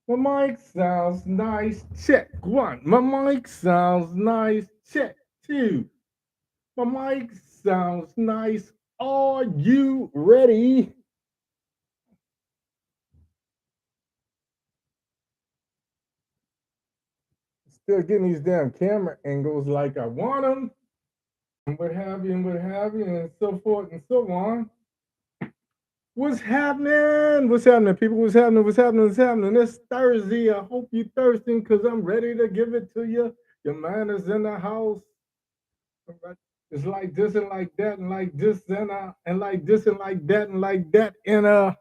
My mic sounds nice. Check one. My mic sounds nice. Check two. My mic sounds nice. Are you ready? Still getting these damn camera angles like I want them, and what have you, and what have you, and so forth and so on. What's happening? What's happening, people? What's happening? What's happening? What's happening? It's Thursday. I hope you're thirsting because I'm ready to give it to you. Your man is in the house. It's like this and like that and like this and like this and like that and like that. And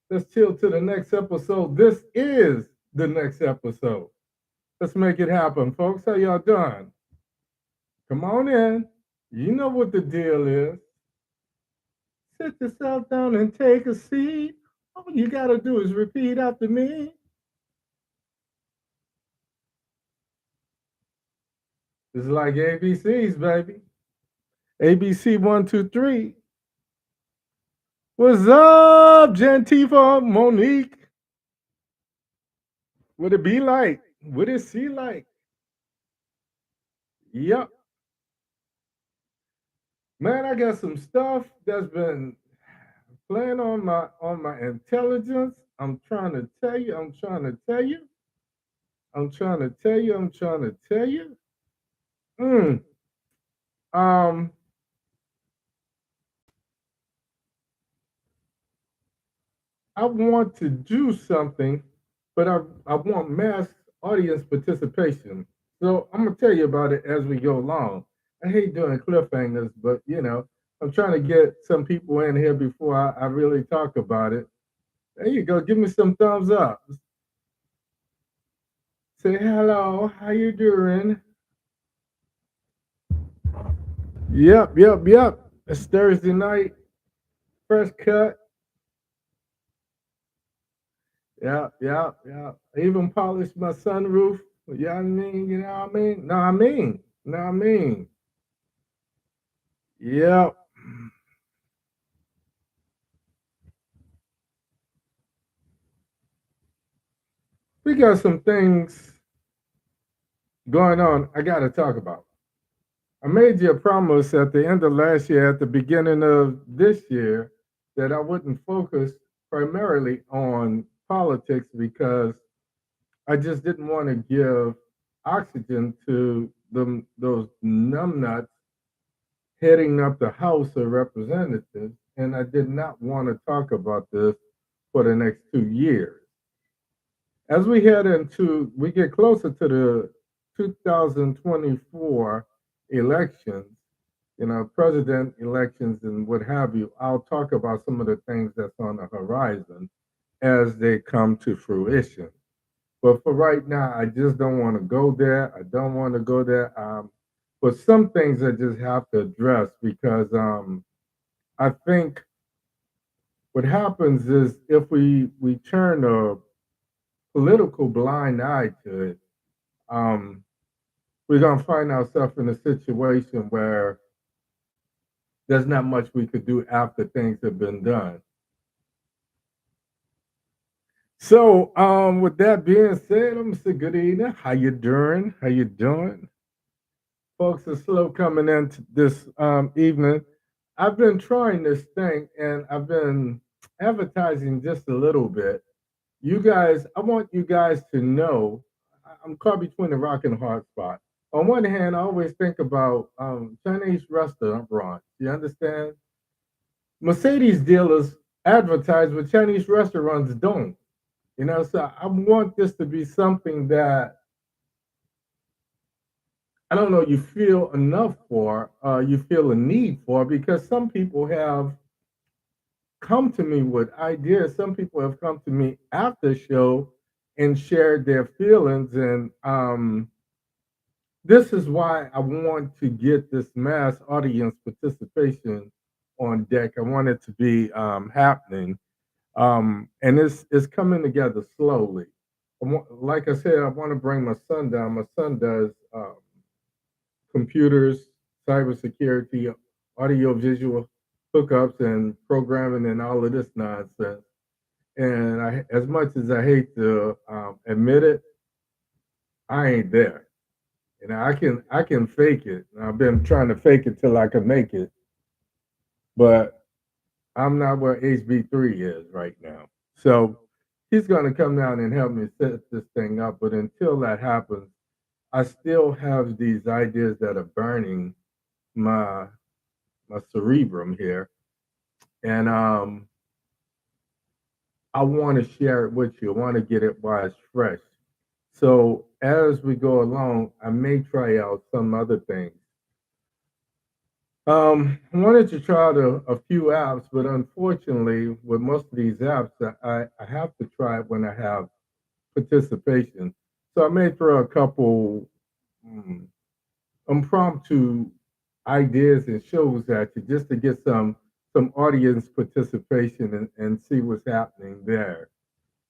let's chill to the next episode. This is the next episode. Let's make it happen, folks. How y'all doing? Come on in. You know what the deal is. Sit yourself down and take a seat. All you gotta do is repeat after me. It's like ABCs, baby. ABC 1, 2, 3. What's up, Jantifa Monique? What it be like? What it see like? Yep. Man, I got some stuff that's been playing on my intelligence. I'm trying to tell you, I'm trying to tell you, I'm trying to tell you, I'm trying to tell you. Mm. Um, I want to do something, but I want mass audience participation. So I'm gonna tell you about it as we go along. I hate doing cliffhangers, but I'm trying to get some people in here before I really talk about it. There you go. Give me some thumbs up. Say hello. How you doing? Yep, yep, yep. It's Thursday night. First cut. Yeah, yeah, yeah. I even polished my sunroof. You know what I mean? You know what I mean? No, I mean. No, I mean. Yep. We got some things going on I got to talk about. I made you a promise at the end of last year, at the beginning of this year, that I wouldn't focus primarily on politics because I just didn't want to give oxygen to those numbnuts heading up the House of Representatives, and I did not want to talk about this for the next 2 years. As we get closer to the 2024 elections, president elections and what have you, I'll talk about some of the things that's on the horizon as they come to fruition. But for right now, I just don't want to go there. I don't want to go there. But some things I just have to address because I think what happens is if we turn a political blind eye to it, um, we're gonna find ourselves in a situation where there's not much we could do after things have been done. So, with that being said, I'm gonna say good evening. How you doing? How you doing? Folks are slow coming in this evening. I've been trying this thing and I've been advertising just a little bit. You guys, I want you guys to know I'm caught between a rock and a hard spot. On one hand, I always think about Chinese restaurants. You understand? Mercedes dealers advertise what Chinese restaurants don't. So I want this to be something that I don't know you feel enough for, you feel a need for, because some people have come to me with ideas. Some people have come to me after the show and shared their feelings. And this is why I want to get this mass audience participation on deck. I want it to be happening. And it's coming together slowly. Like I said, I want to bring my son down. My son does computers, cybersecurity, audio visual hookups, and programming, and all of this nonsense. And as much as I hate to admit it, I ain't there. And I can fake it. And I've been trying to fake it till I can make it, but I'm not where HB3 is right now. So he's going to come down and help me set this thing up. But until that happens, I still have these ideas that are burning my my cerebrum here, and I want to share it with you. I want to get it while it's fresh. So as we go along, I may try out some other things. I wanted to try out a few apps, but unfortunately, with most of these apps, I have to try it when I have participation. So I may throw a couple mm, impromptu ideas and shows at you just to get some audience participation and see what's happening there.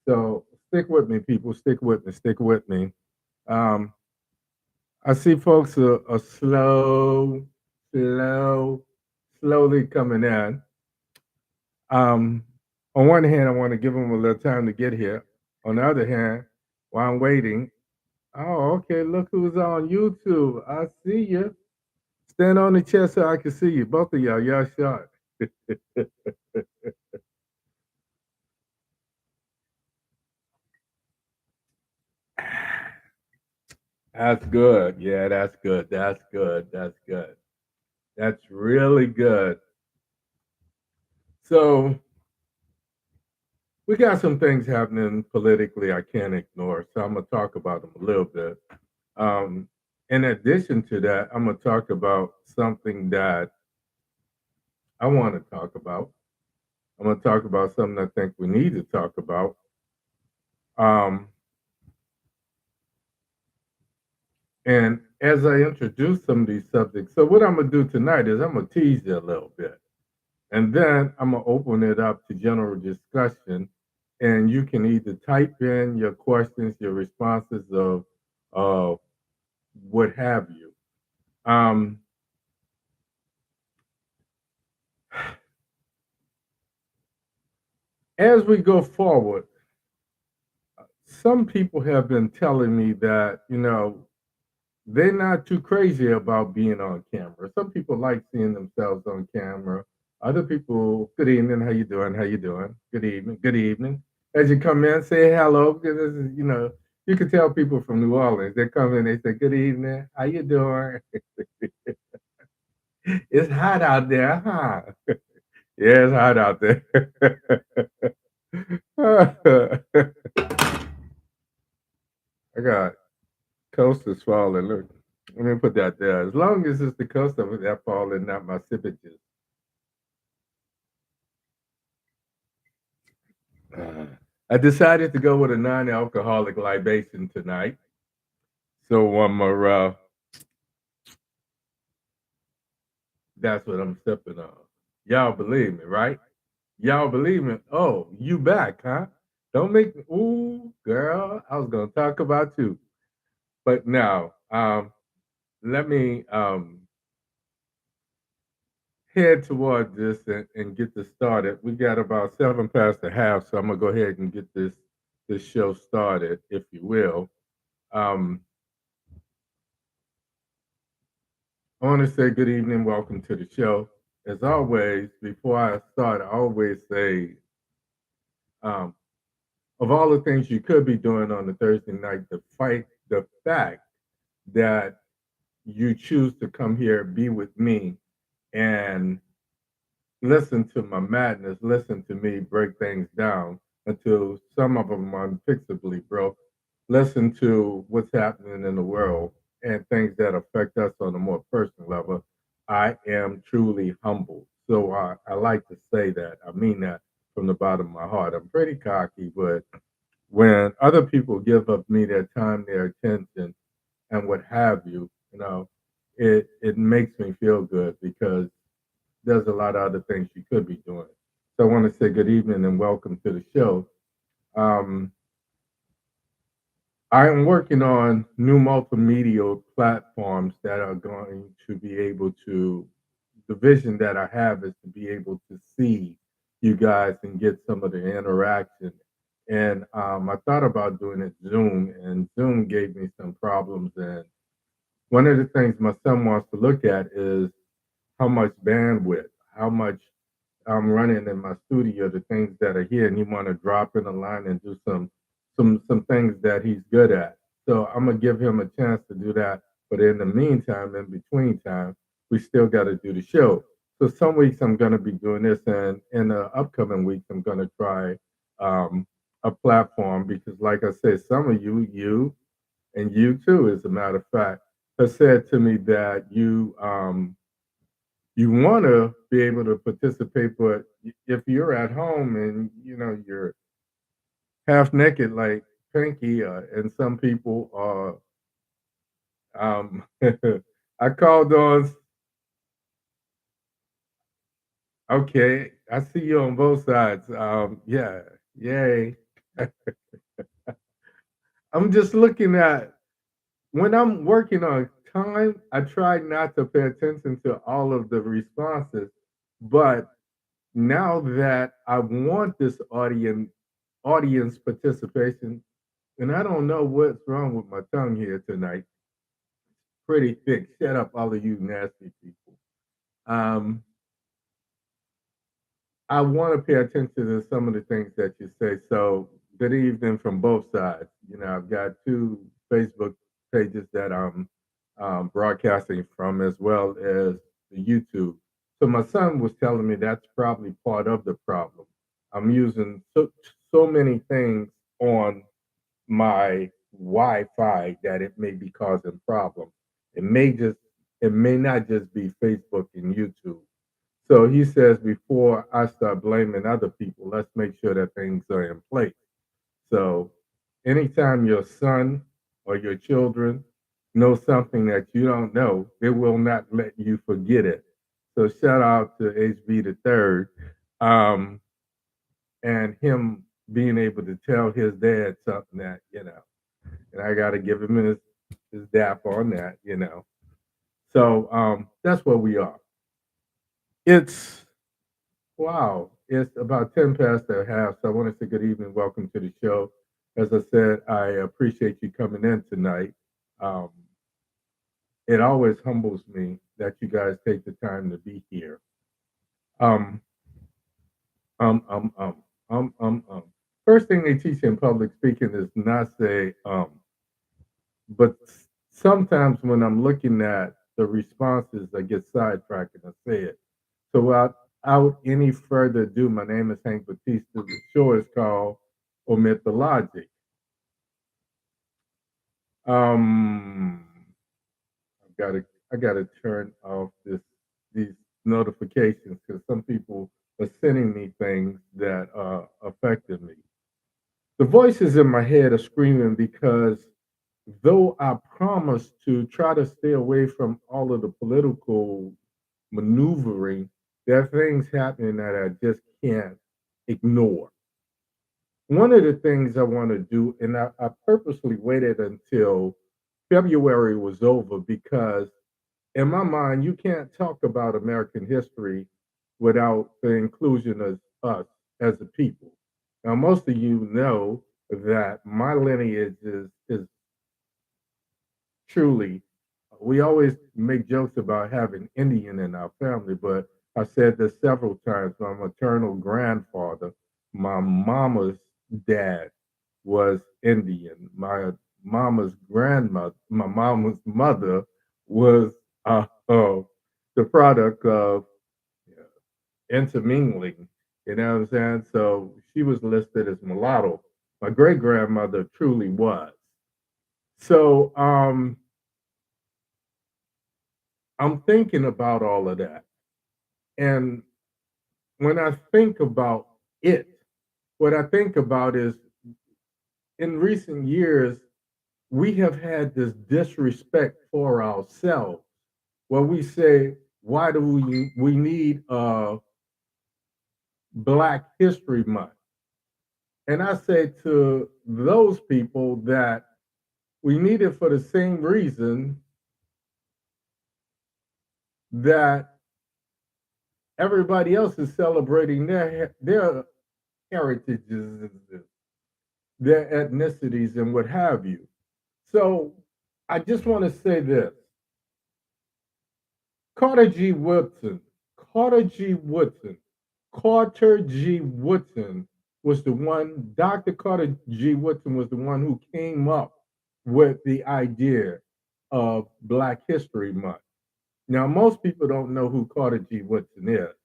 So stick with me, people. Stick with me. Stick with me. Um, I see folks are slowly coming in. Um, on one hand, I want to give them a little time to get here. On the other hand, while I'm waiting, oh, okay, look who's on YouTube. I see you. Stand on the chair so I can see you. Both of y'all shot. That's good. Yeah, that's good. That's good. That's good. That's really good. So we got some things happening politically I can't ignore. So I'm gonna talk about them a little bit. Um, in addition to that, I'm gonna talk about something that I want to talk about. I'm gonna talk about something I think we need to talk about. Um, and as I introduce some of these subjects, so what I'm gonna do tonight is I'm gonna tease you a little bit. And then I'm going to open it up to general discussion. And you can either type in your questions, your responses of what have you. Um, as we go forward, some people have been telling me that, they're not too crazy about being on camera. Some people like seeing themselves on camera. Other people, good evening, how you doing? How you doing? Good evening, good evening. As you come in, say hello, because this is, you can tell people from New Orleans. They come in, they say, good evening, how you doing? It's hot out there, huh? Yeah, it's hot out there. I got coast is falling. Look, let me put that there. As long as it's the coast of it that falling, not my sippages. Uh, I decided to go with a non-alcoholic libation tonight. So that's what I'm sipping on. Y'all believe me, right? Y'all believe me. Oh, you back, huh? Don't make me, ooh, girl, I was gonna talk about you. But now, let me head toward this and get this started. We got about 7 past the half, so I'm gonna go ahead and get this show started, if you will. Um, I want to say good evening, welcome to the show. As always, before I start, I always say, um, of all the things you could be doing on the Thursday night, the fact that you choose to come here, be with me, and listen to my madness, listen to me break things down until some of them are unfixably broke. Listen to what's happening in the world and things that affect us on a more personal level. I am truly humbled. So I like to say that. I mean that from the bottom of my heart. I'm pretty cocky, but when other people give up me their time, their attention, and what have you, it makes me feel good because there's a lot of other things you could be doing. So I want to say good evening and welcome to the show. Um, I am working on new multimedia platforms that are going to be able to, the vision that I have is to be able to see you guys and get some of the interaction. And I thought about doing it Zoom, and Zoom gave me some problems. And one of the things my son wants to look at is how much bandwidth, how much I'm running in my studio, the things that are here, and he want to drop in a line and do some things that he's good at. So I'm gonna give him a chance to do that. But in the meantime, in between time, we still got to do the show. So some weeks I'm gonna be doing this, and in the upcoming weeks I'm gonna try um, a platform because, like I said, some of you and you too, as a matter of fact, have said to me that you want to be able to participate, but if you're at home and you're half naked like Pinky, and some people are, I called on. Okay, I see you on both sides. Yeah, yay. I'm just looking at when I'm working on time. I try not to pay attention to all of the responses, but now that I want this audience participation, and I don't know what's wrong with my tongue here tonight. Pretty thick. Shut up, all of you nasty people. Um, I want to pay attention to some of the things that you say. So, good evening from both sides. I've got two Facebook pages that I'm broadcasting from, as well as the YouTube. So, my son was telling me that's probably part of the problem. I'm using so many things on my Wi-Fi that it may be causing problems. It may just it may not just be Facebook and YouTube. So he says before I start blaming other people, let's make sure that things are in place. So anytime your son or your children know something that you don't know, they will not let you forget it. So shout out to HB the third, um, and him being able to tell his dad something that. And I got to give him his dap on that. So that's where we are. It's wow. It's about 10 past the half. So I want to say good evening. Welcome to the show. As I said, I appreciate you coming in tonight. Um, it always humbles me that you guys take the time to be here. Um, um, um, um, um. First thing they teach in public speaking is not say but sometimes when I'm looking at the responses, I get sidetracked and I say it. So without any further ado, my name is Hank Batista. The show is called OMITdaLOGIC. Um, I gotta turn off these notifications because some people are sending me things that affected me. The voices in my head are screaming because though I promise to try to stay away from all of the political maneuvering, there are things happening that I just can't ignore. One of the things I want to do, and I purposely waited until February was over because, in my mind, you can't talk about American history without the inclusion of us as a people. Now, most of you know that my lineage is truly, we always make jokes about having Indian in our family, but I said this several times. My maternal grandfather, my mama's dad, was Indian. My mama's mother was the product of intermingling. You know what I'm saying? So she was listed as mulatto. My great grandmother truly was. So I'm thinking about all of that. And when I think about it, what I think about is in recent years, we have had this disrespect for ourselves where we say, why do we need Black History Month? And I say to those people that we need it for the same reason that Everybody else is celebrating their heritages, their ethnicities, and what have you. So I just want to say this: Carter G. Woodson, Carter G. Woodson, Carter G. Woodson was the one. Dr. Carter G. Woodson was the one who came up with the idea of Black History Month. Now, most people don't know who Carter G. Woodson is.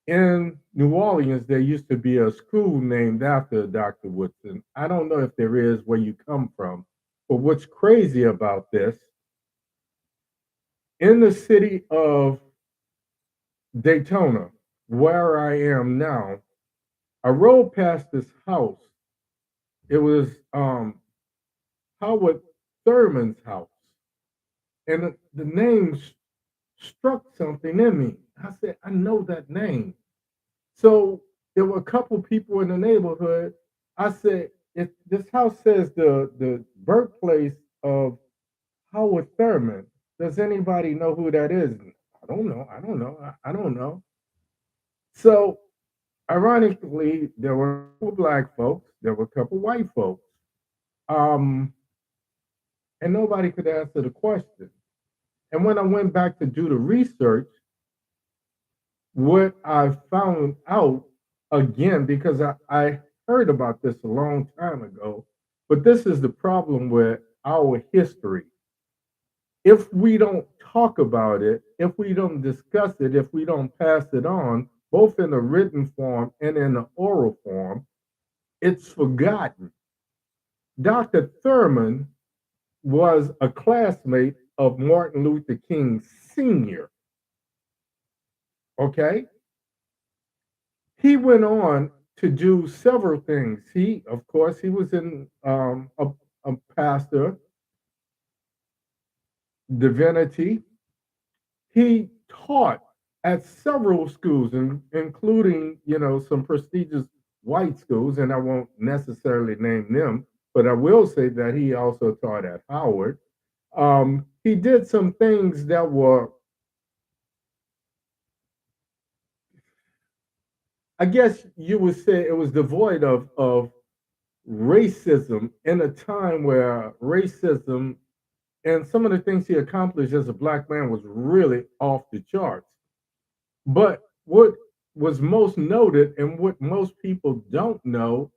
In New Orleans, there used to be a school named after Dr. Woodson. I don't know if there is where you come from, but what's crazy about this, in the city of Daytona, where I am now, I rode past this house. It was Howard Thurman's house. And the name struck something in me. I said, I know that name. So there were a couple people in the neighborhood. I said, if this house says the birthplace of Howard Thurman, does anybody know who that is? I don't know. I don't know. I don't know. So ironically, there were a couple black folks, there were a couple white folks, um, and nobody could answer the question. And when I went back to do the research, what I found out again, because I heard about this a long time ago, but this is the problem with our history. If we don't talk about it, if we don't discuss it, if we don't pass it on, both in a written form and in an oral form, it's forgotten. Dr. Thurman was a classmate of Martin Luther King Sr. Okay? He went on to do several things. Of course, he was in a pastor, divinity. He taught at several schools, including some prestigious white schools, and I won't necessarily name them, but I will say that he also taught at Howard. He did some things that were, I guess you would say, it was devoid of racism in a time where racism and some of the things he accomplished as a black man was really off the charts. But what was most noted and what most people don't know,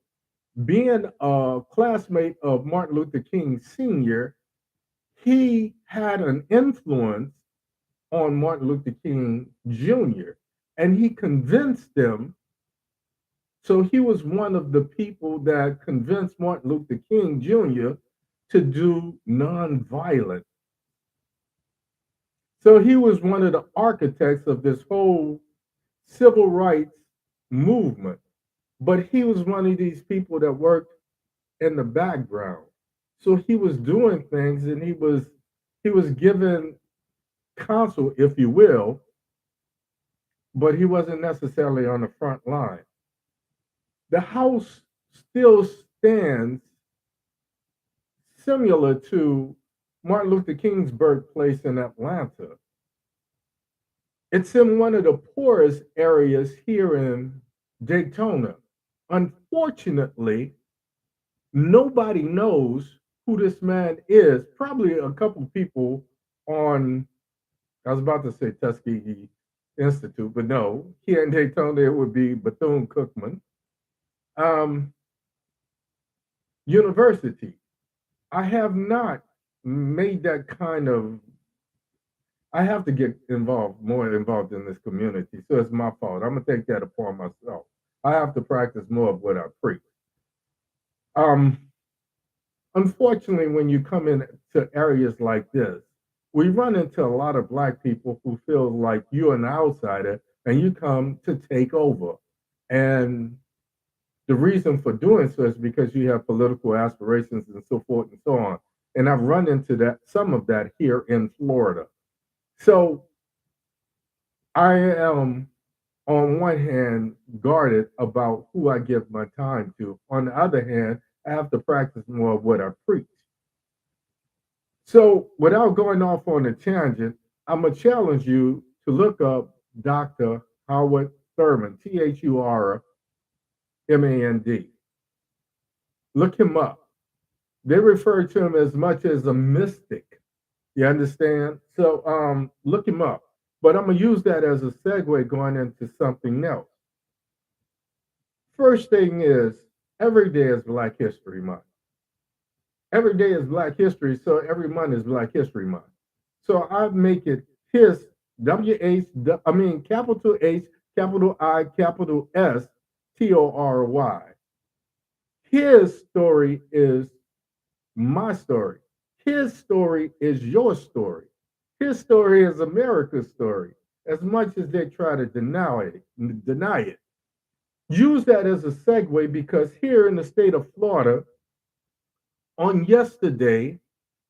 being a classmate of Martin Luther King Sr., he had an influence on Martin Luther King Jr., and he convinced them. So he was one of the people that convinced Martin Luther King Jr. to do nonviolent. So he was one of the architects of this whole civil rights movement. But he was one of these people that worked in the background. So he was doing things, and he was given counsel, if you will, but he wasn't necessarily on the front line. The house still stands similar to Martin Luther King's birthplace in Atlanta. It's in one of the poorest areas here in Daytona. Unfortunately, nobody knows who this man is. Probably a couple people on, I was about to say Tuskegee Institute, but no, here in Daytona, it would be Bethune Cookman um, University. I have not made that kind of, I have to get more involved in this community. So it's my fault. I'm gonna take that upon myself. I have to practice more of what I preach. Um, Unfortunately, when you come into areas like this, we run into a lot of black people who feel like you're an outsider and you come to take over. And the reason for doing so is because you have political aspirations and so forth and so on. And I've run into some of that here in Florida. So I am, on one hand, guarded about who I give my time to. On the other hand, I have to practice more of what I preach. So without going off on a tangent, I'm going to challenge you to look up Dr. Howard Thurman, Thurmand. Look him up. They refer to him as much as a mystic. You understand? So look him up. But I'm gonna use that as a segue going into something else. First thing is, every day is Black History Month. Every day is Black History, so every month is Black History Month. So I make it his capital H, capital I, capital S, Tory. His story is my story. His story is your story. His story is America's story. As much as they try to deny it. Use that as a segue because here in the state of Florida, on yesterday,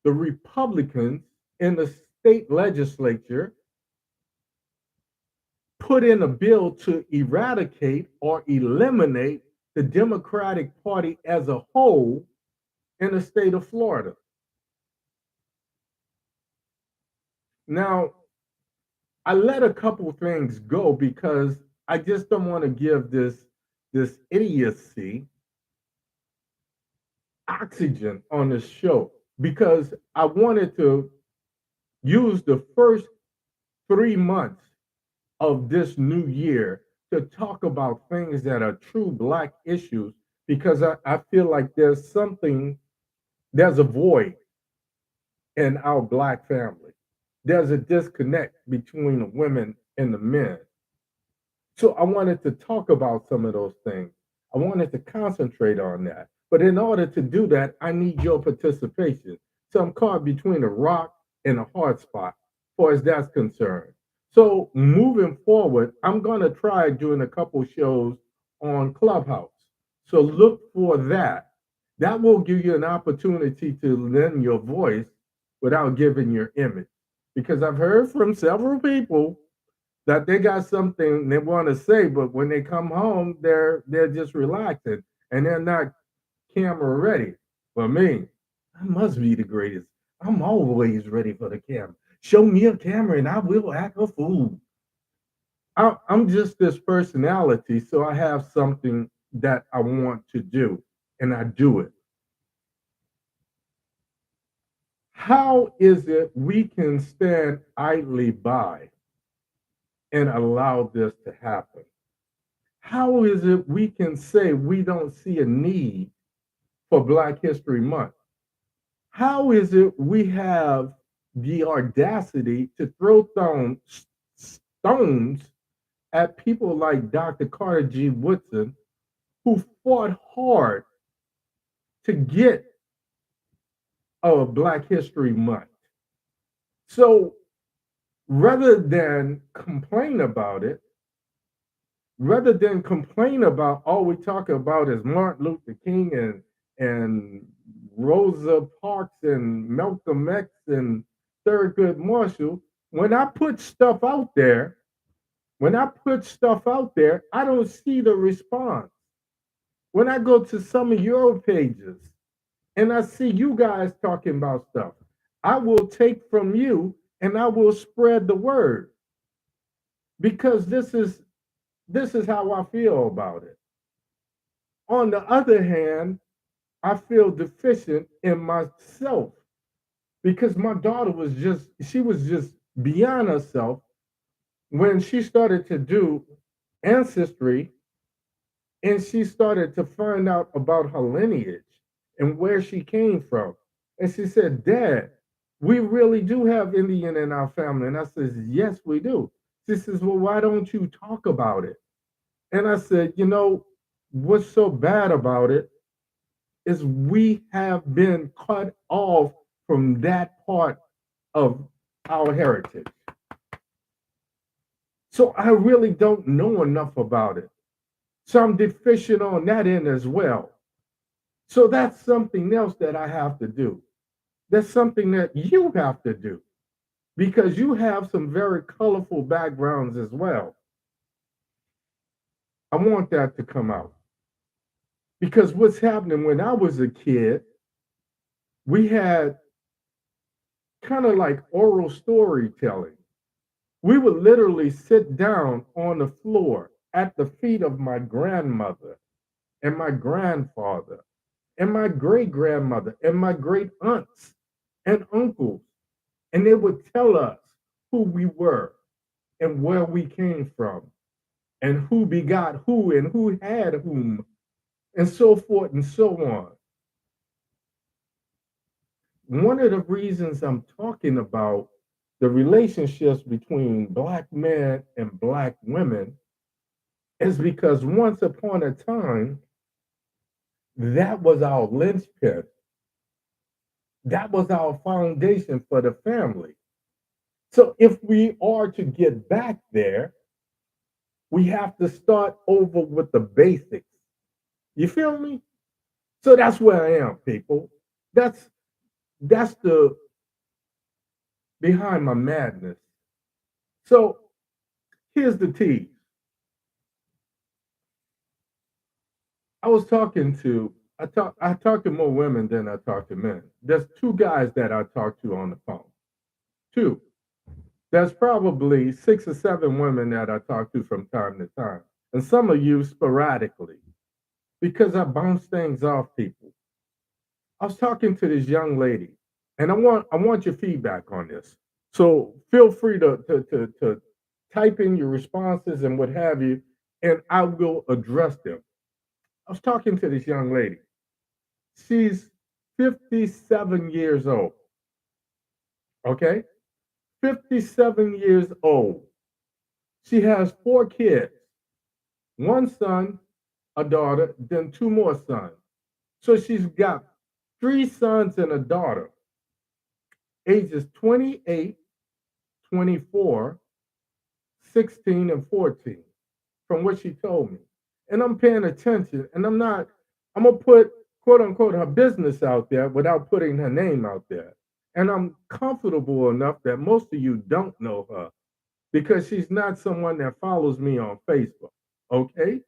the Republicans in the state legislature put in a bill to eradicate or eliminate the Democratic Party as a whole in the state of Florida. Now, I let a couple things go because I just don't want to give this idiocy oxygen on this show because I wanted to use the first 3 months of this new year to talk about things that are true Black issues because I feel like there's a void in our Black family. There's a disconnect between the women and the men. So I wanted to talk about some of those things. I wanted to concentrate on that. But in order to do that, I need your participation. So I'm caught between a rock and a hard spot, as far as that's concerned. So moving forward, I'm going to try doing a couple shows on Clubhouse. So look for that. That will give you an opportunity to lend your voice without giving your image. Because I've heard from several people that they got something they want to say, but when they come home, they're just relaxing and they're not camera ready. For me, I must be the greatest. I'm always ready for the camera. Show me a camera and I will act a fool. I'm just this personality, so I have something that I want to do, and I do it. How is it we can stand idly by and allow this to happen? How is it we can say we don't see a need for Black History Month? How is it we have the audacity to throw stones at people like Dr. Carter G. Woodson, who fought hard to get a Black History Month? So rather than complain about it, all we talk about is Martin Luther King and Rosa Parks and Malcolm X and Thurgood Marshall, when I put stuff out there, I don't see the response. When I go to some of your pages and I see you guys talking about stuff, I will take from you and I will spread the word because this is how I feel about it. On the other hand, I feel deficient in myself because my daughter was just beyond herself when she started to do ancestry and she started to find out about her lineage and where she came from. And she said, Dad, we really do have Indian in our family. And I said, yes, we do. She says, well, why don't you talk about it? And I said, what's so bad about it is we have been cut off from that part of our heritage. So I really don't know enough about it. So I'm deficient on that end as well. So that's something else that I have to do. That's something that you have to do because you have some very colorful backgrounds as well. I want that to come out. Because what's happening when I was a kid, we had kind of like oral storytelling. We would literally sit down on the floor at the feet of my grandmother and my grandfather and my great grandmother and my great aunts and uncles. And they would tell us who we were and where we came from and who begot who and who had whom and so forth and so on. One of the reasons I'm talking about the relationships between black men and black women is because once upon a time, that was our linchpin. That was our foundation for the family. So if we are to get back there, we have to start over with the basics. You feel me? So that's where I am, people. That's that's the behind my madness. So here's the tease. I talk to more women than I talk to men. There's two guys that I talk to on the phone. Two. There's probably 6 or 7 women that I talk to from time to time. And some of you sporadically. Because I bounce things off people. I was talking to this young lady, and I want your feedback on this. So feel free to type in your responses and what have you, and I will address them. I was talking to this young lady. She's 57 years old. Okay? 57 years old. She has 4 kids, one son, a daughter, then 2 more sons. So she's got 3 sons and a daughter, ages 28, 24, 16, and 14, from what she told me. And I'm paying attention, and I'm going to put quote unquote her business out there without putting her name out there. And I'm comfortable enough that most of you don't know her because she's not someone that follows me on Facebook. Okay?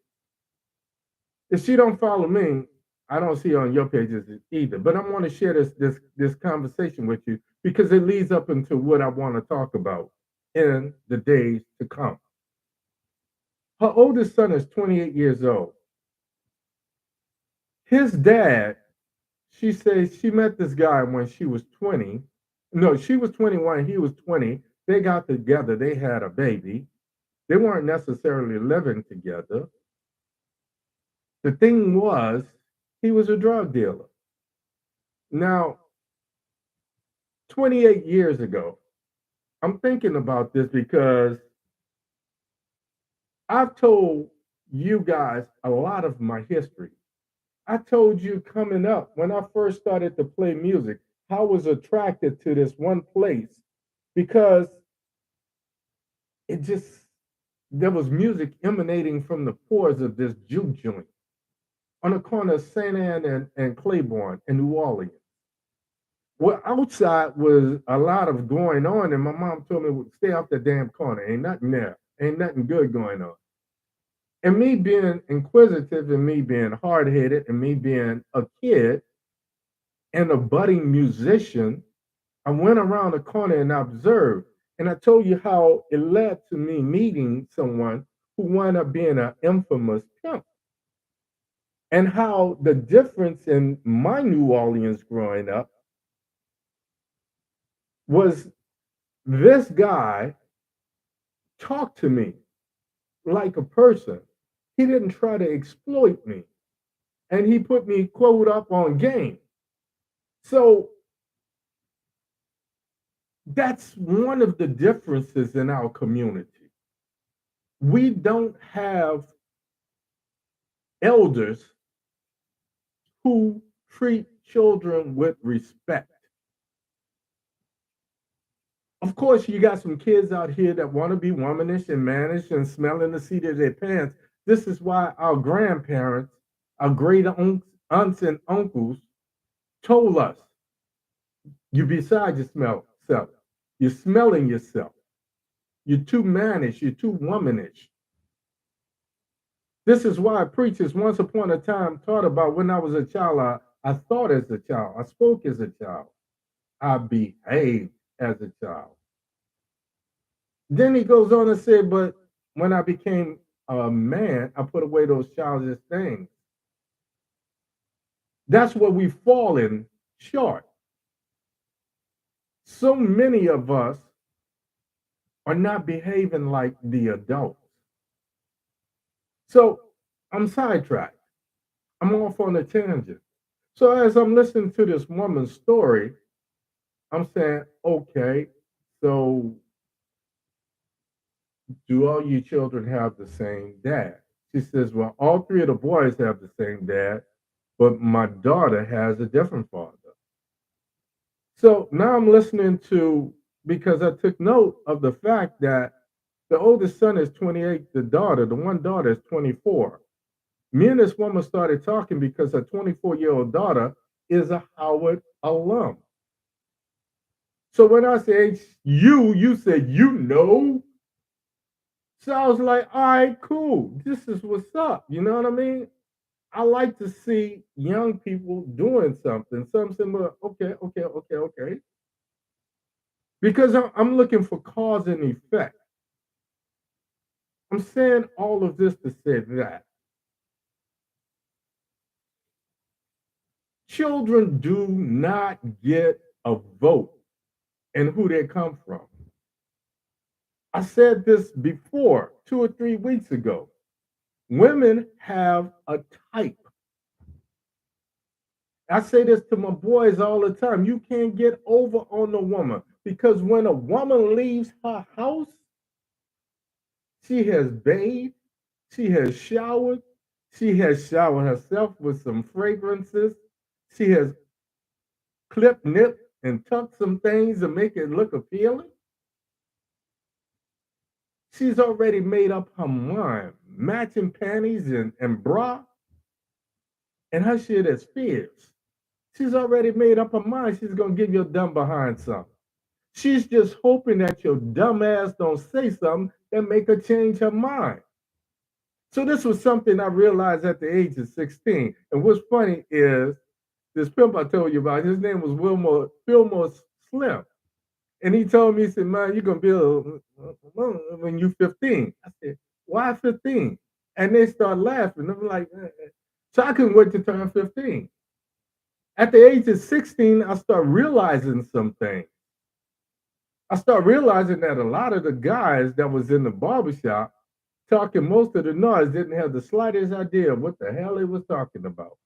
If she don't follow me, I don't see her on your pages either. But I want to share this conversation with you because it leads up into what I want to talk about in the days to come. Her oldest son is 28 years old. His dad, she says she met this guy when she was 20. No, she was 21, he was 20. They got together, they had a baby. They weren't necessarily living together. The thing was, he was a drug dealer. Now, 28 years ago, I'm thinking about this because I've told you guys a lot of my history. I told you coming up when I first started to play music, I was attracted to this one place because it just there was music emanating from the pores of this juke joint on the corner of St. Anne and Claiborne in New Orleans. Well, outside was a lot of going on, and my mom told me, stay off the damn corner. Ain't nothing there. Ain't nothing good going on. And me being inquisitive and me being hard headed and me being a kid and a budding musician, I went around the corner and observed. And I told you how it led to me meeting someone who wound up being an infamous pimp. And how the difference in my New Orleans growing up was this guy talked to me like a person. He didn't try to exploit me. And he put me, quote, up on game. So that's one of the differences in our community. We don't have elders who treat children with respect. Of course, you got some kids out here that want to be womanish and mannish and smelling the seat of their pants. This is why our grandparents, our great aunts and uncles told us, you're beside yourself. You're smelling yourself. You're too mannish. You're too womanish. This is why preachers once upon a time taught about when I was a child. I thought as a child. I spoke as a child. I behaved as a child. Then he goes on to say, but when I became a man, I put away those childish things. That's where we've fallen short. So many of us are not behaving like the adults. So I'm sidetracked. I'm off on a tangent. So as I'm listening to this woman's story, I'm saying, okay, so do all your children have the same dad? She says, well, all three of the boys have the same dad, but my daughter has a different father. So now I'm listening to, because I took note of the fact that the oldest son is 28, the one daughter is 24. Me and this woman started talking because her 24-year-old daughter is a Howard alum. So when I say you said you know. So I was like, all right, cool. This is what's up. You know what I mean? I like to see young people doing something. Some similar, okay. Because I'm looking for cause and effect. I'm saying all of this to say that children do not get a vote in who they come from. I said this before 2 or 3 weeks ago. Women have a type. I say this to my boys all the time. You can't get over on a woman because when a woman leaves her house, she has bathed, she has showered, she has showered herself with some fragrances, she has clipped, nipped, and tucked some things to make it look appealing. She's already made up her mind. Matching panties and bra, and her shit is fierce. She's already made up her mind she's gonna give you a dumb behind something. She's just hoping that your dumb ass don't say something that make her change her mind. So this was something I realized at the age of 16. And what's funny is this pimp I told you about, his name was Fillmore Slim. And he told me, he said, man, you're gonna be when you 15. I said, why 15? And they start laughing. I'm like, so I couldn't wait to turn 15. At the age of 16, I start realizing some things. I start realizing that a lot of the guys that was in the barbershop talking most of the noise didn't have the slightest idea of what the hell they was talking about.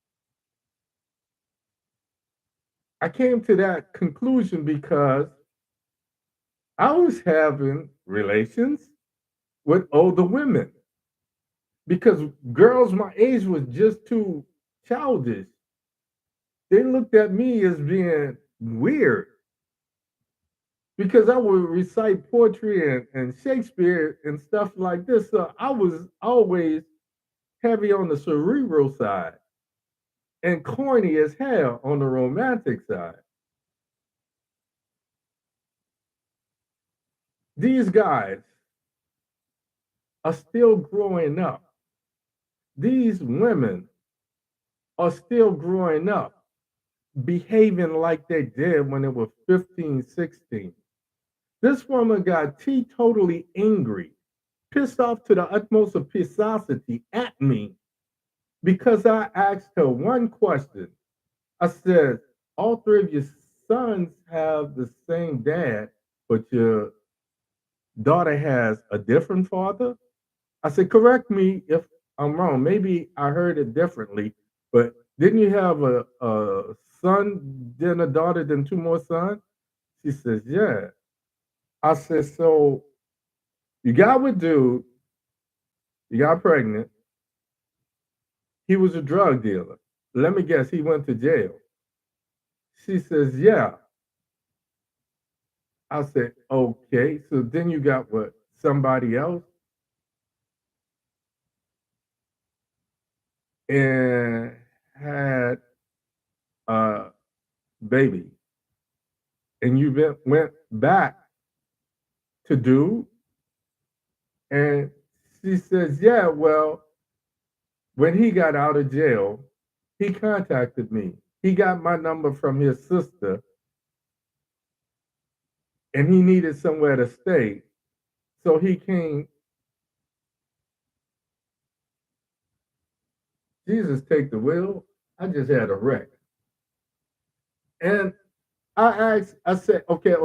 I came to that conclusion because I was having relations with older women because girls my age was just too childish. They looked at me as being weird because I would recite poetry and Shakespeare and stuff like this. So I was always heavy on the cerebral side and corny as hell on the romantic side. These guys are still growing up. These women are still growing up, behaving like they did when they were 15, 16. This woman got teetotally angry, pissed off to the utmost of pissosity at me because I asked her one question. I said, all three of your sons have the same dad, but your daughter has a different father? I said, correct me if I'm wrong. Maybe I heard it differently, but didn't you have a son, then a daughter, then two more sons? She says, yeah. I said, so you got with dude, you got pregnant. He was a drug dealer. Let me guess, he went to jail. She says, yeah. I said, okay. So then you got what? Somebody else? And had a baby. And you went back to do? And she says, yeah, well, when he got out of jail, he contacted me. He got my number from his sister and he needed somewhere to stay. So he came, Jesus, take the wheel. I just had a wreck. And I said, okay.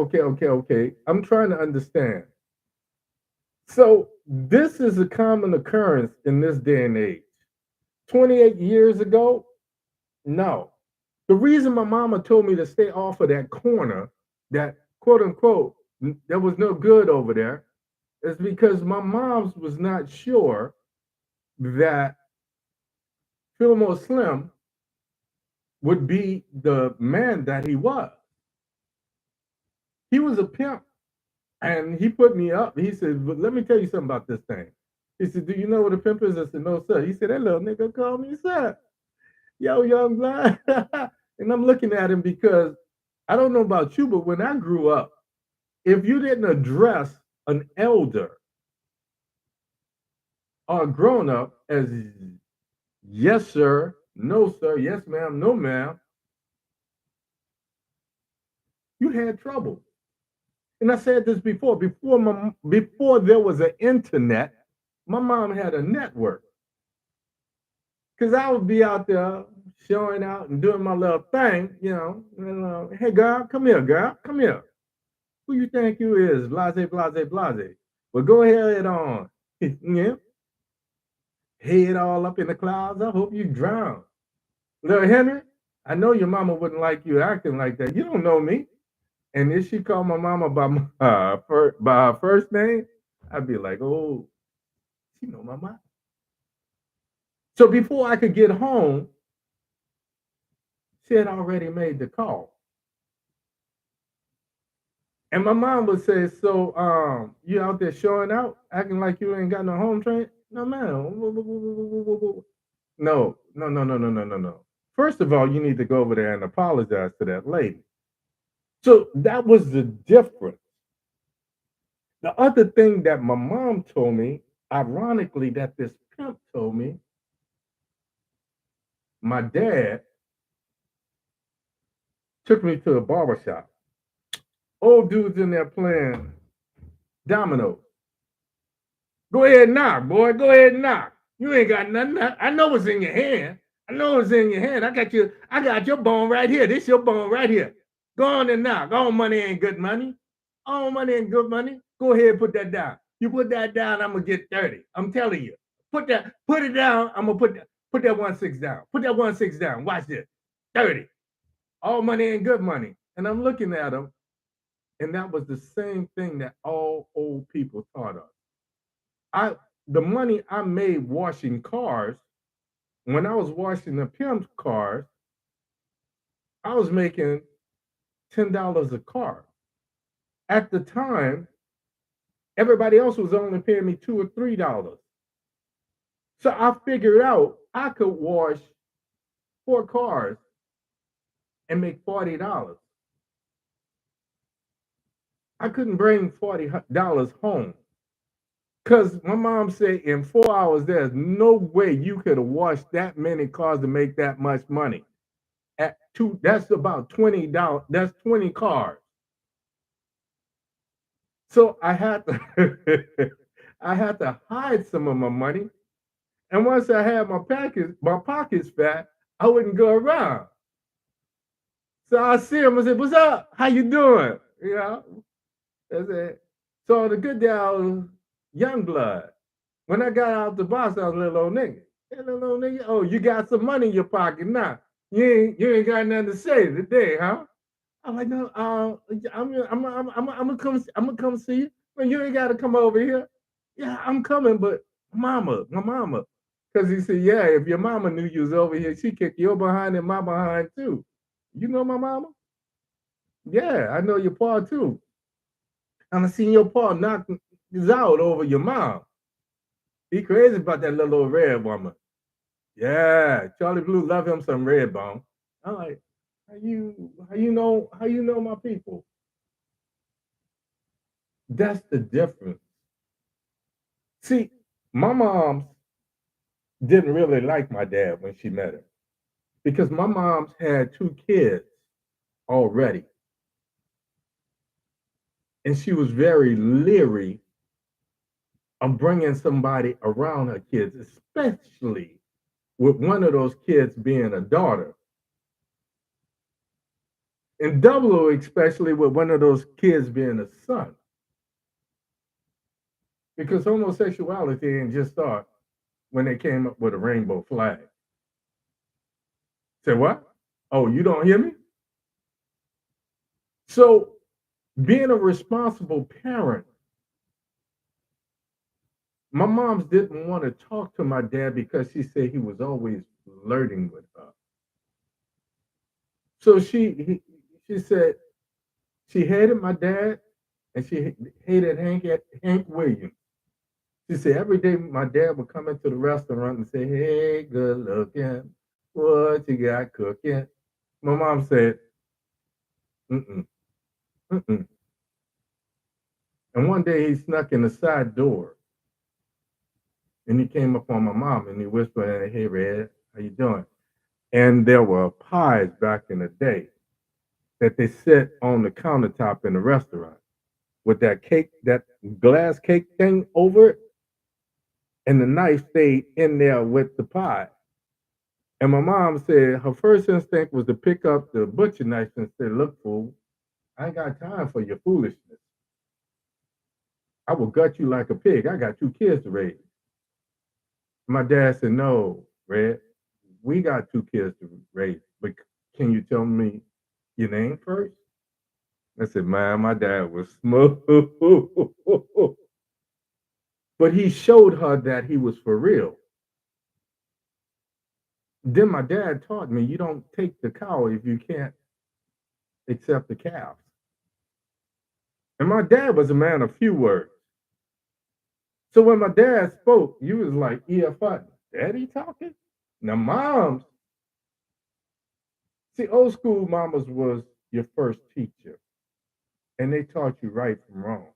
I'm trying to understand. So this is a common occurrence in this day and age. 28 years ago, no. The reason my mama told me to stay off of that corner, that quote unquote, there was no good over there, is because my mom's was not sure that Fillmore Slim would be the man that he was. He was a pimp, and he put me up. He said, "But let me tell you something about this thing." He said, "Do you know what a pimp is?" I said, "No, sir." He said, "That little nigga called me sir. Yo, young blood." And I'm looking at him because I don't know about you, but when I grew up, if you didn't address an elder or a grown up as yes, sir, no, sir, yes, ma'am, no, ma'am, you had trouble. And I said this before there was an internet, my mom had a network. Cause I would be out there showing out and doing my little thing, and, hey girl, come here, girl, come here. Who you think you is? Blase, blase, blase. Well, go ahead on. Yeah. Head all up in the clouds. I hope you drown. Little Henry, I know your mama wouldn't like you acting like that. You don't know me. And if she called my mama by by her first name, I'd be like, oh, she know my mom. So before I could get home, she had already made the call. And my mom would say, so you out there showing out, acting like you ain't got no home train? No, man. No. First of all, you need to go over there and apologize to that lady. So that was the difference. The other thing that my mom told me, ironically, that this pimp told me, my dad took me to a barber shop. Old dudes in there playing dominoes. Go ahead and knock, boy. Go ahead and knock. You ain't got nothing. I know what's in your hand. I know what's in your hand. I got your bone right here. This your bone right here. Go on and knock. All money ain't good money. All money ain't good money. Go ahead and put that down. You put that down, I'm gonna get 30. I'm telling you. Put it down. I'm gonna put that 1-6 down. Put that 1-6 down. Watch this. 30. All money ain't good money. And I'm looking at him, and that was the same thing that all old people taught us. The money I made washing cars, when I was washing the pimp's cars, I was making $10 a car. At the time, everybody else was only paying me $2 or $3. So I figured out I could wash 4 cars and make $40. I couldn't bring $40 home. Because my mom said in 4 hours, there's no way you could have washed that many cars to make that much money. That's about $20. That's 20 cars. So I had to I had to hide some of my money. And once I had my pockets fat, I wouldn't go around. So I see him and say, "What's up? How you doing?" That's it. So the good old young blood. When I got out the box, I was a little old nigga. Hey, little old nigga, oh, you got some money in your pocket now. You ain't got nothing to say today, huh? I'm like, no, I'm gonna come see you. Well, you ain't gotta come over here. Yeah, I'm coming, but my mama. Because he said, yeah, if your mama knew you was over here, she kicked your behind and my behind too. You know my mama? Yeah, I know your pa too. And I seen your pa knock this out over your mom. He crazy about that little old red woman. Yeah, Charlie Blue love him some red bone. I'm like, how you know my people? That's the difference. See, my mom didn't really like my dad when she met him because my mom's had 2 kids already. And she was very leery of bringing somebody around her kids, especially with one of those kids being a daughter, and double especially with one of those kids being a son. Because homosexuality didn't just start when they came up with a rainbow flag. Say what? Oh, you don't hear me? So being a responsible parent, my mom didn't want to talk to my dad because she said he was always flirting with her. So she said she hated my dad and she hated Hank Williams. She said every day my dad would come into the restaurant and say, "Hey, good looking, what you got cooking?" My mom said, "Mm-mm, mm-mm." And one day he snuck in the side door and he came up on my mom and he whispered, "Hey, Red, how you doing?" And there were pies back in the day that they sit on the countertop in the restaurant with that cake, that glass cake thing over it, and the knife stayed in there with the pie. And my mom said her first instinct was to pick up the butcher knife and say, "Look, fool, I ain't got time for your foolishness. I will gut you like a pig. I got 2 kids to raise." My dad said, "No, Red, we got 2 kids to raise, but can you tell me your name first?" I said, "Man, my dad was smooth." But he showed her that he was for real. Then my dad taught me you don't take the cow if you can't accept the calves. And my dad was a man of few words. So when my dad spoke, you was like, "E.F. Hutton, daddy talking?" Now, moms, see, old school mamas was your first teacher, and they taught you right from wrong.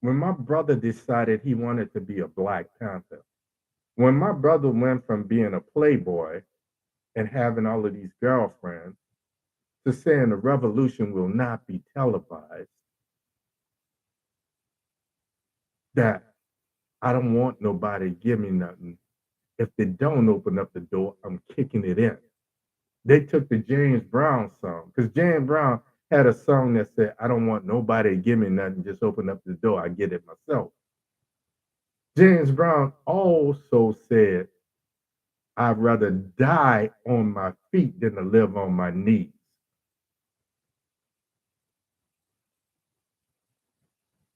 When my brother decided he wanted to be a Black Panther, when my brother went from being a playboy and having all of these girlfriends to saying the revolution will not be televised, that I don't want nobody to give me nothing. If they don't open up the door, I'm kicking it in. They took the James Brown song because James Brown had a song that said, "I don't want nobody to give me nothing, just open up the door, I get it myself." James Brown also said, "I'd rather die on my feet than to live on my knees."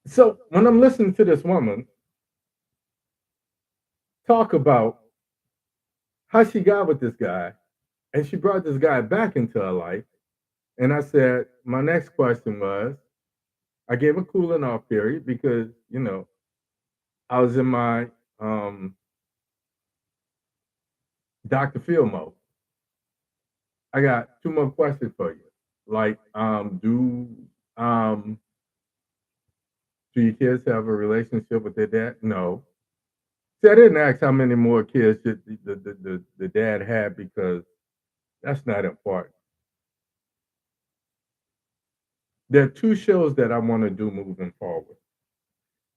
So when I'm listening to this woman talk about how she got with this guy and she brought this guy back into her life, and I said, my next question was, I gave a cooling off period because, I was in my Dr. Phil mode. I got 2 more questions for you. Like, um do your kids have a relationship with their dad? No. See, I didn't ask how many more kids the dad had because that's not important. There are 2 shows that I want to do moving forward.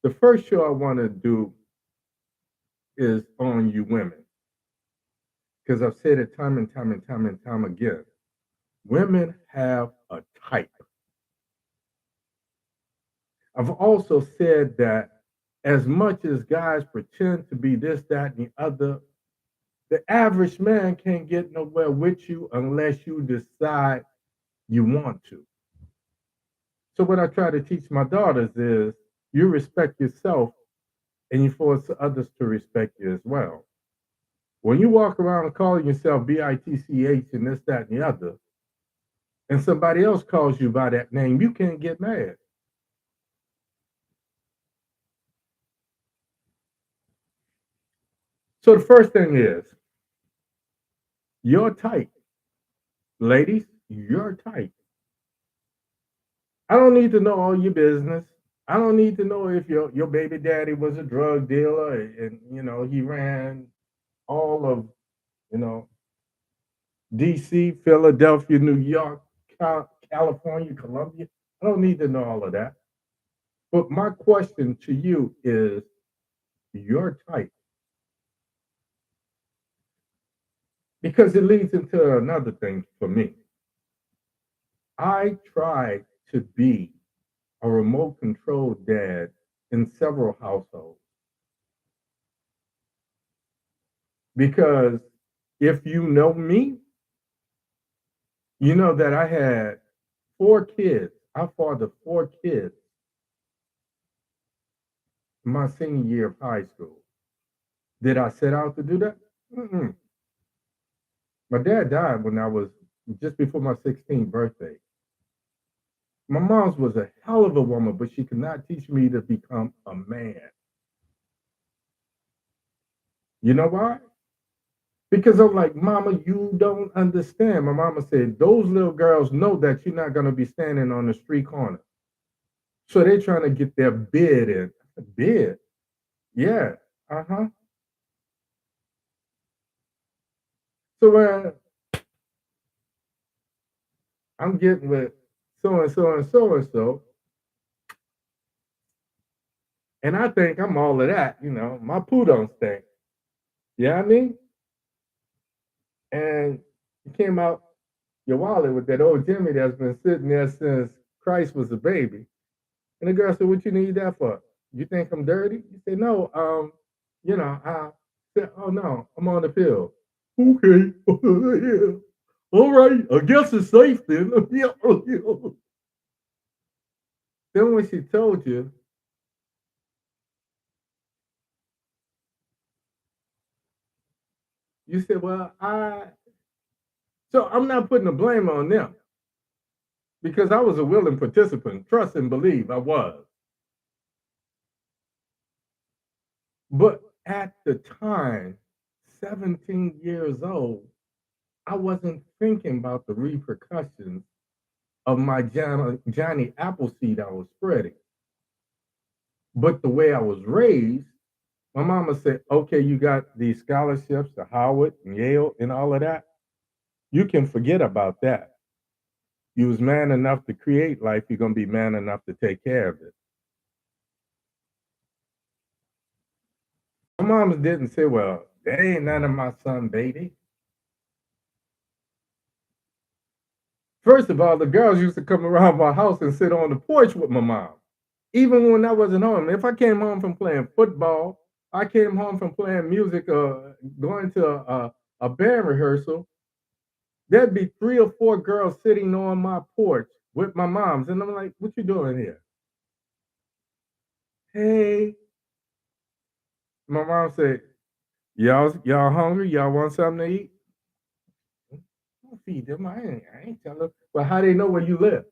The first show I want to do is on you women because I've said it time and time and time and time again. Women have a type. I've also said that as much as guys pretend to be this, that, and the other, the average man can't get nowhere with you unless you decide you want to. So what I try to teach my daughters is you respect yourself and you force others to respect you as well. When you walk around calling yourself BITCH and this, that, and the other, and somebody else calls you by that name, you can't get mad. So the first thing is your type. Ladies, your type. I don't need to know all your business. I don't need to know if your baby daddy was a drug dealer and he ran all of you know DC, Philadelphia, New York, California, Columbia. I don't need to know all of that. But my question to you is your type, because it leads into another thing for me. I try to be a remote control dad in several households because if you know me, you know that I had 4 kids. I fathered 4 kids my senior year of high school. Did I set out to do that? Mm-mm. My dad died when I was just before my 16th birthday. My mom's was a hell of a woman, but she could not teach me to become a man. You know why? Because I'm like, Mama, you don't understand. My mama said, those little girls know that you're not going to be standing on the street corner. So they're trying to get their bid in. Bid? Yeah. Uh huh. So I'm getting with so and so and so and so, and I think I'm all of that. My poo don't stink. You know what I mean? And you came out your wallet with that old Jimmy that's been sitting there since Christ was a baby. And the girl said, "What you need that for? You think I'm dirty?" You say, "No, I said, oh no, I'm on the pill." Okay. Yeah. All right. I guess it's safe then. Yeah. Yeah. Then when she told you, you said, "Well, so I'm not putting the blame on them because I was a willing participant. Trust and believe I was. But at the time, 17 years old, I wasn't thinking about the repercussions of my Johnny Appleseed I was spreading. But the way I was raised, my mama said, okay, you got these scholarships to Howard and Yale and all of that. You can forget about that. You was man enough to create life, you're going to be man enough to take care of it. My mom didn't say, well, that ain't none of my son, baby. First of all, the girls used to come around my house and sit on the porch with my mom. Even when I wasn't home. If I came home from playing football, I came home from playing music, going to a band rehearsal, there'd be 3 or 4 girls sitting on my porch with my moms. And I'm like, what you doing here? Hey, my mom said, y'all hungry? Y'all want something to eat? Don't feed them. I ain't telling them. But how they know where you live?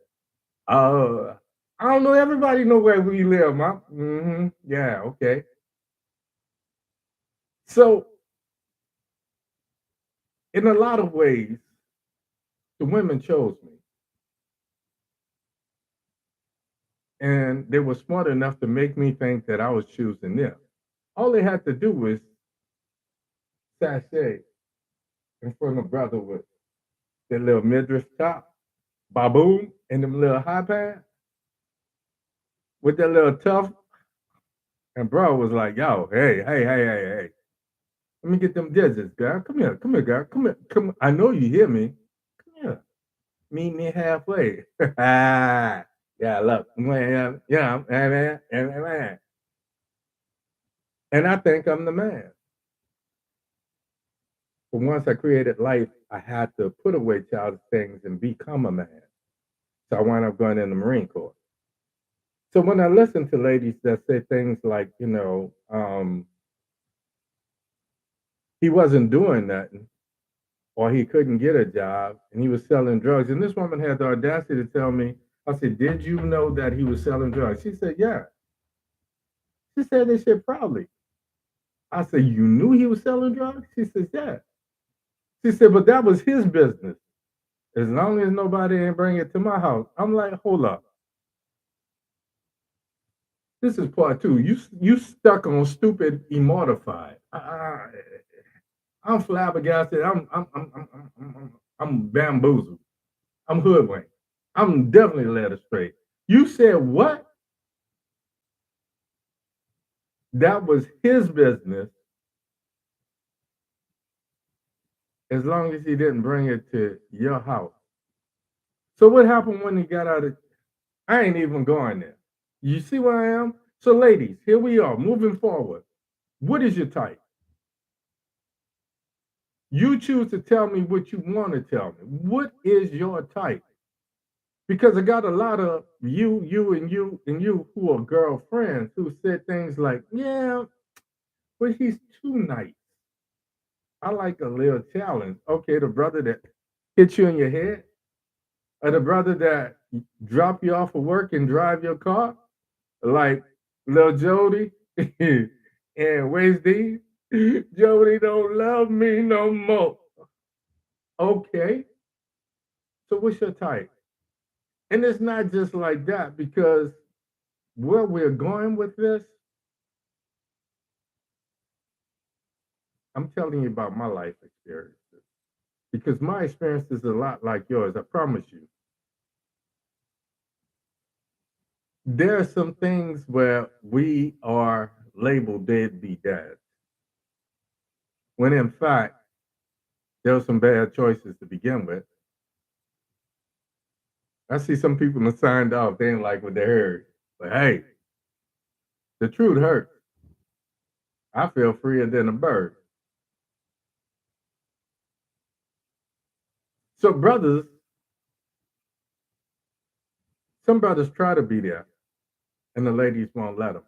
Uh, I don't know. Everybody know where we live, mom. Yeah, okay. So in a lot of ways, the women chose me. And they were smart enough to make me think that I was choosing them. All they had to do was sashay in front of brother with their little midriff top, baboon, and them little high pants with that little tough. And bro was like, yo, hey. Let me get them digits, girl. Come here, girl. Come. I know you hear me. Come here. Meet me halfway. Yeah, look. Man. And I think I'm the man. But once I created life, I had to put away childish things and become a man. So I wound up going in the Marine Corps. So when I listen to ladies that say things like, he wasn't doing nothing or he couldn't get a job and he was selling drugs. And this woman had the audacity to tell me, I said, did you know that he was selling drugs? She said, yeah. She said this shit proudly. I said, you knew he was selling drugs? She says, yeah. She said, but that was his business. As long as nobody ain't bring it to my house. I'm like, hold up. This is part two. You stuck on stupid immortified. I'm flabbergasted. I'm bamboozled. I'm hoodwinked. I'm definitely led astray. You said what? That was his business as long as he didn't bring it to your house. So what happened when he got out of I ain't even going there. You see where I am? So ladies, here we are moving forward. What is your type? You choose to tell me what you want to tell me. What is your type? Because I got a lot of you who are girlfriends who said things like, yeah, but he's too nice. I like a little challenge. Okay, the brother that hits you in your head, or the brother that drop you off of work and drive your car, like little Jody and Wednesday. Jody don't love me no more. Okay, so what's your type? And it's not just like that because where we're going with this, I'm telling you about my life experiences because my experience is a lot like yours. I promise you. There are some things where we are labeled deadbeat dads, when in fact, there were some bad choices to begin with. I see some people that signed off, they didn't like what they heard. But hey, the truth hurts. I feel freer than a bird. So, brothers, some brothers try to be there, and the ladies won't let them.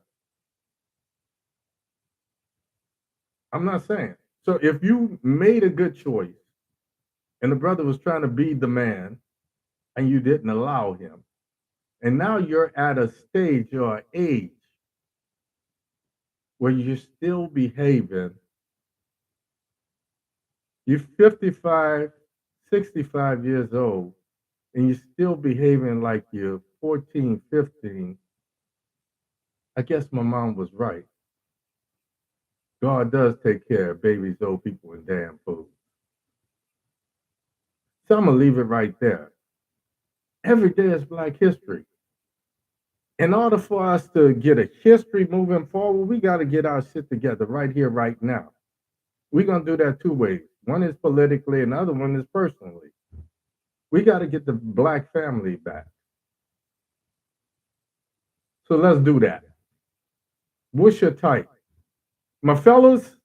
I'm not saying. So, if you made a good choice and the brother was trying to be the man and you didn't allow him, and now you're at a stage or age where you're still behaving, you're 55, 65 years old, and you're still behaving like you're 14, 15, I guess my mom was right. God does take care of babies, old people, and damn food. So I'm gonna leave it right there. Every day is Black History. In order for us to get a history moving forward, we got to get our shit together right here, right now. We're gonna do that two ways. One is politically, and the other one is personally. We got to get the Black family back. So let's do that. What's your type? My fellas,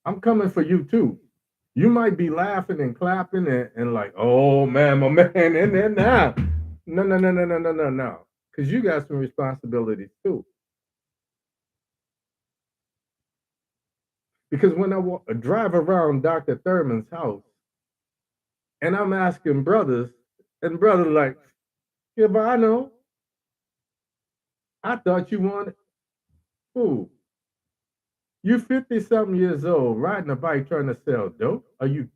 I'm coming for you too. You might be laughing and clapping and like, oh man, my man, and then now. No, no, no, no, no, no, no, no. Because you got some responsibilities too. Because when I drive around Dr. Thurman's house and I'm asking brothers, and brothers like, yeah, but I know. I thought you wanted food. You 50 something years old riding a bike trying to sell dope. Are you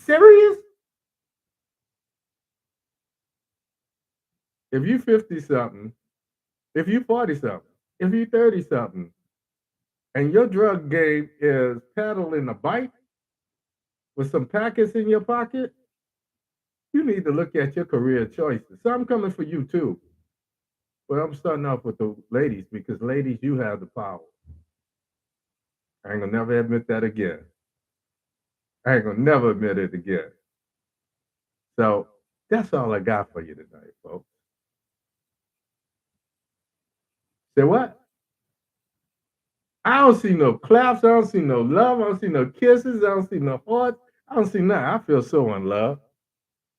serious? If you 50 something, if you 40 something, if you 30 something, and your drug game is pedaling a bike with some packets in your pocket, you need to look at your career choices. So I'm coming for you too. But I'm starting off with the ladies because ladies, you have the power. I ain't gonna never admit that again. I ain't gonna never admit it again. So that's all I got for you tonight, folks. Say what? I don't see no claps. I don't see no love. I don't see no kisses. I don't see no hearts. I don't see nothing. I feel so unloved.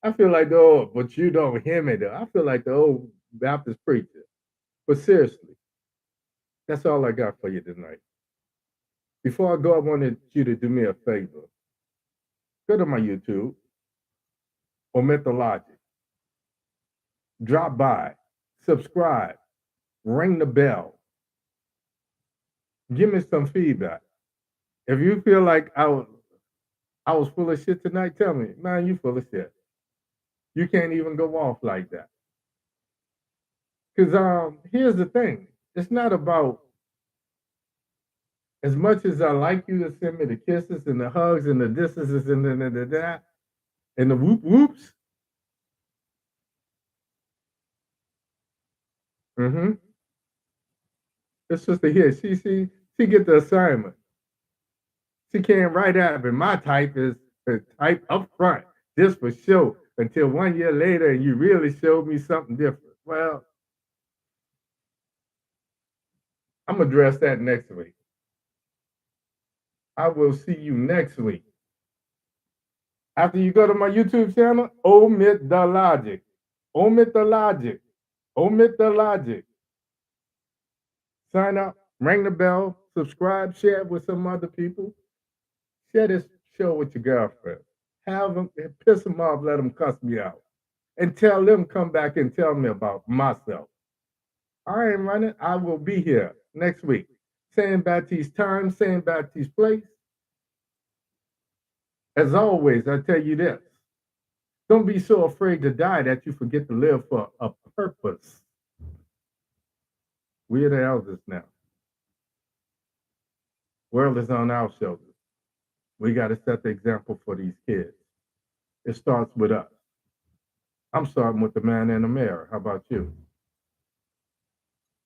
I feel like the old, but you don't hear me though. I feel like the old Baptist preacher. But seriously, that's all I got for you tonight. Before I go, I wanted you to do me a favor. Go to my YouTube, OMITdaLOGIC. Drop by, subscribe, ring the bell. Give me some feedback. If you feel like I was full of shit tonight, tell me, man, you full of shit. You can't even go off like that. Because here's the thing. It's not about as much as I like you to send me the kisses and the hugs and the distances and the that and the whoop whoops. Mm-hmm. It's just a hit. She get the assignment. She came right at me. My type is type up front, just for show. Until 1 year later, and you really showed me something different. Well, I'm gonna address that next week. I will see you next week. After you go to my YouTube channel, Omit the Logic. Omit the Logic. Omit the Logic. Sign up, ring the bell, subscribe, share it with some other people. Share this show with your girlfriend. Have them, piss them off, let them cuss me out. And tell them come back and tell me about myself. I ain't running. I will be here next week. Same Baptiste time, same Baptiste place. As always, I tell you this. Don't be so afraid to die that you forget to live for a purpose. We're the elders now. World is on our shoulders. We got to set the example for these kids. It starts with us. I'm starting with the man in the mirror. How about you?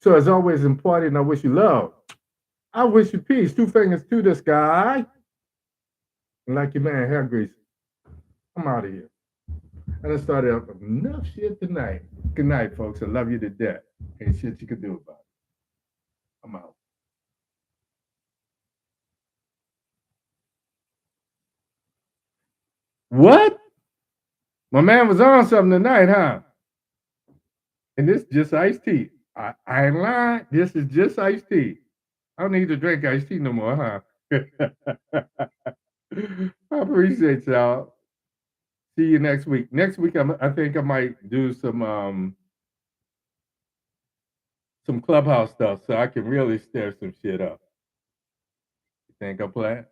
So as always, important, I wish you love. I wish you peace. 2 fingers to the sky. And like your man, hair grease. I'm out of here. And I started up enough shit tonight. Good night, folks. I love you to death. Ain't shit you can do about it. I'm out. What? My man was on something tonight, huh? And this is just iced tea. I ain't lying. This is just iced tea. I don't need to drink iced tea no more, huh? I appreciate y'all. See you next week. Next week, I think I might do some clubhouse stuff so I can really stir some shit up. You think I'm playing?